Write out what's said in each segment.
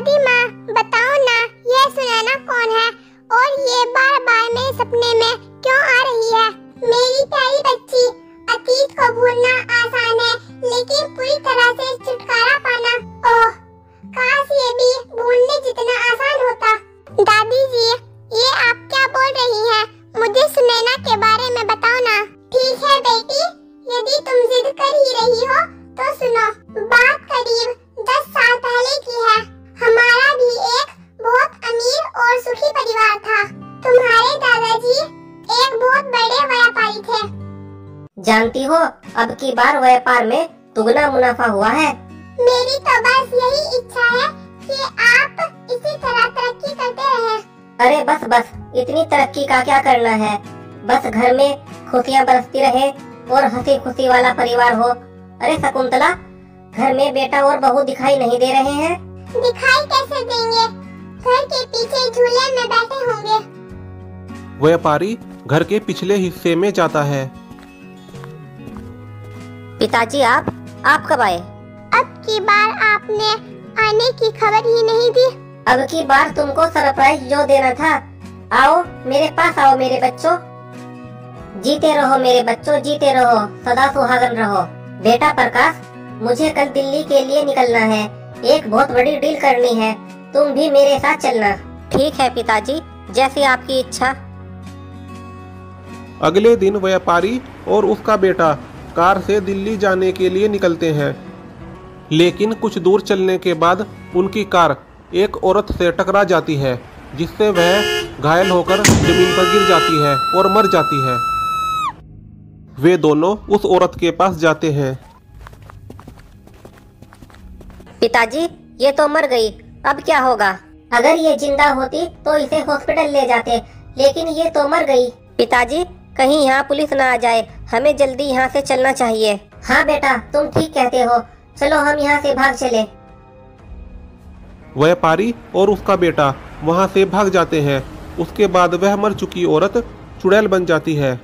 दादी माँ बताओ ना, ये सुनैना कौन है और ये बार बार मेरे सपने में क्यों आ रही है? मेरी प्यारी बच्ची, अतीत को भूलना आसान है लेकिन पूरी तरह से छुटकारा पाना, ओह काश ये भी भूलने जितना आसान होता। दादी जी, ये आप क्या बोल रही हैं? मुझे सुनैना के बारे में बताओ ना। ठीक है बेटी, यदि तुम जिद कर ही रही हो तो सुनो। बात करीब 10 साल पहले की है। हमारा भी एक बहुत अमीर और सुखी परिवार था। तुम्हारे दादाजी एक बहुत बड़े व्यापारी थे। जानती हो, अब की बार व्यापार में दुगना मुनाफा हुआ है। मेरी तो बस यही इच्छा है कि आप इसी तरह तरक्की करते रहें। अरे बस बस, इतनी तरक्की का क्या करना है? बस घर में खुशियाँ बरसती रहे और हंसी खुशी वाला परिवार हो। अरे शकुंतला, घर में बेटा और बहू दिखाई नहीं दे रहे हैं? दिखाई कैसे देंगे? घर के पीछे झूले में बैठे होंगे। व्यापारी घर के पिछले हिस्से में जाता है। पिताजी, आप कब आए? अब की बार आपने आने की खबर ही नहीं दी। अब की बार तुमको सरप्राइज जो देना था। आओ मेरे पास आओ मेरे बच्चों। जीते रहो मेरे बच्चों, जीते रहो, सदा सुहागन रहो। बेटा प्रकाश, मुझे कल दिल्ली के लिए निकलना है। एक बहुत बड़ी डील करनी है, तुम भी मेरे साथ चलना। ठीक है पिताजी, जैसी आपकी इच्छा। अगले दिन व्यापारी और उसका बेटा कार से दिल्ली जाने के लिए निकलते हैं, लेकिन कुछ दूर चलने के बाद उनकी कार एक औरत से टकरा जाती है, जिससे वह घायल होकर जमीन पर गिर जाती है और मर जाती है। वे दोनों उस औरत के पास जाते हैं। पिताजी, ये तो मर गई, अब क्या होगा? अगर ये जिंदा होती तो इसे हॉस्पिटल ले जाते, लेकिन ये तो मर गई। पिताजी, कहीं यहाँ पुलिस ना आ जाए, हमें जल्दी यहाँ से चलना चाहिए। हाँ बेटा, तुम ठीक कहते हो, चलो हम यहाँ से भाग चले। व्यापारी और उसका बेटा वहाँ से भाग जाते हैं। उसके बाद वह मर चुकी औरत चुड़ैल बन जाती है।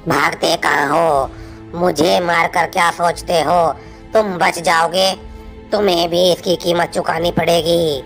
भागते कहाँ हो? मुझे मारकर क्या सोचते हो? तुम बच जाओगे, तुम्हें भी इसकी कीमत चुकानी पड़ेगी।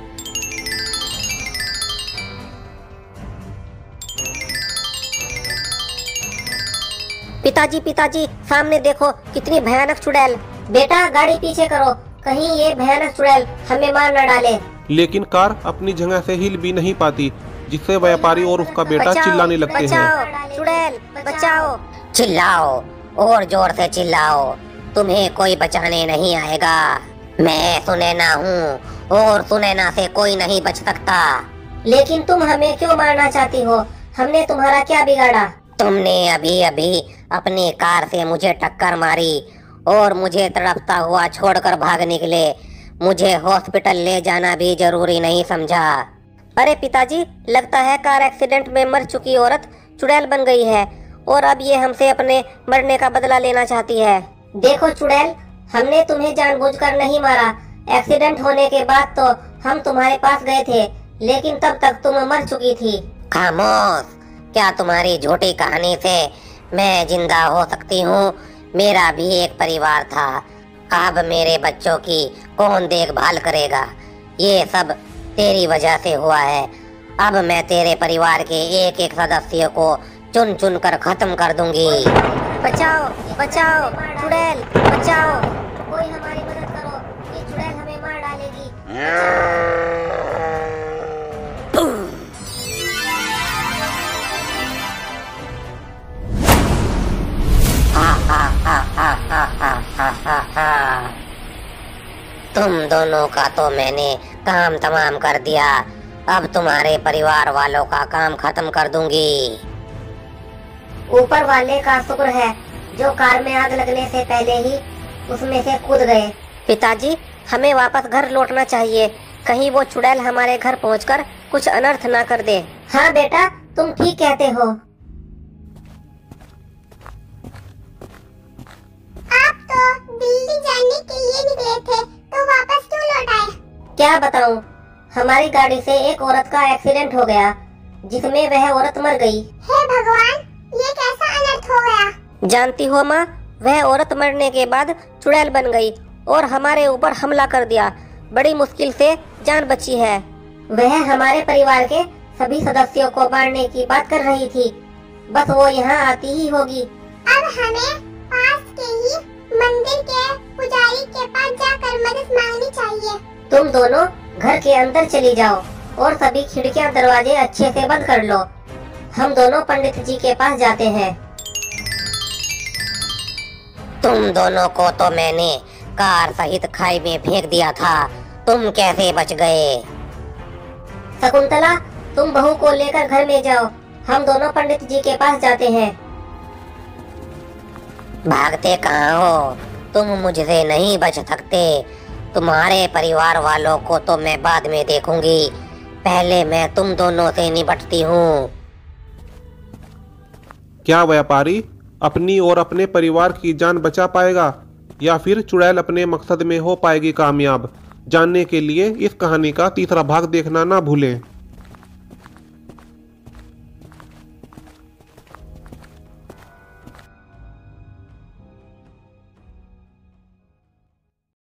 पिताजी पिताजी, सामने देखो, कितनी भयानक चुड़ैल। बेटा गाड़ी पीछे करो, कहीं ये भयानक चुड़ैल हमें मार न डाले। लेकिन कार अपनी जगह से हिल भी नहीं पाती, जिससे व्यापारी और उसका बेटा चिल्लाने लगते हैं। बचाओ चुड़ैल, बचाओ। चिल्लाओ और जोर से चिल्लाओ, तुम्हें कोई बचाने नहीं आएगा। मैं सुनैना हूँ और सुनैना से कोई नहीं बच सकता। लेकिन तुम हमें क्यों मारना चाहती हो? हमने तुम्हारा क्या बिगाड़ा? तुमने अभी अभी अपनी कार से मुझे टक्कर मारी और मुझे तड़पता हुआ छोड़कर भाग निकले। मुझे हॉस्पिटल ले जाना भी जरूरी नहीं समझा। अरे पिताजी, लगता है कार एक्सीडेंट में मर चुकी औरत चुड़ैल बन गई है और अब ये हमसे अपने मरने का बदला लेना चाहती है। देखो चुड़ैल, हमने तुम्हें जानबूझकर नहीं मारा। एक्सीडेंट होने के बाद तो हम तुम्हारे पास गए थे, लेकिन तब तक तुम मर चुकी थी। खामोश, क्या तुम्हारी झूठी कहानी से मैं जिंदा हो सकती हूँ? मेरा भी एक परिवार था, अब मेरे बच्चों की कौन देखभाल करेगा? ये सब तेरी वजह से हुआ है। अब मैं तेरे परिवार के एक एक सदस्य को चुन चुन कर खत्म कर दूंगी। बचाओ बचाओ चुड़ैल, बचाओ, कोई हमारी मदद करो, ये चुड़ैल हमें मार डालेगी। तुम दोनों का तो मैंने काम तमाम कर दिया, अब तुम्हारे परिवार वालों का काम खत्म कर दूंगी। ऊपर वाले का शुक्र है जो कार में आग लगने से पहले ही उसमें से कूद गए। पिताजी, हमें वापस घर लौटना चाहिए, कहीं वो चुड़ैल हमारे घर पहुंचकर कुछ अनर्थ ना कर दे। हाँ बेटा, तुम ठीक कहते हो। आप तो दिल्ली जाने के लिए निकले थे, तो वापस क्यों लौट आए? क्या बताऊं, हमारी गाड़ी से एक औरत का एक्सीडेंट हो गया, जिसमें वह औरत मर गई। हे भगवान, ये कैसा अनर्थ हो गया? जानती हो माँ, वह औरत मरने के बाद चुड़ैल बन गई और हमारे ऊपर हमला कर दिया। बड़ी मुश्किल से जान बची है। वह हमारे परिवार के सभी सदस्यों को मारने की बात कर रही थी। बस वो यहाँ आती ही होगी। अब हमें पास के ही मंदिर के पुजारी के पास जाकर मदद मांगनी चाहिए। तुम दोनों घर के अंदर चली जाओ और सभी खिड़कियां दरवाजे अच्छे से बंद कर लो। हम दोनों पंडित जी के पास जाते हैं। तुम दोनों को तो मैंने कार सहित खाई में फेंक दिया था, तुम कैसे बच गए? शकुंतला, तुम बहू को लेकर घर में जाओ, हम दोनों पंडित जी के पास जाते हैं। भागते कहाँ हो? तुम मुझसे नहीं बच सकते। तुम्हारे परिवार वालों को तो मैं बाद में देखूंगी, पहले मैं तुम दोनों से निपटती हूँ। क्या व्यापारी अपनी और अपने परिवार की जान बचा पाएगा या फिर चुड़ैल अपने मकसद में हो पाएगी कामयाब? जानने के लिए इस कहानी का तीसरा भाग देखना ना भूलें।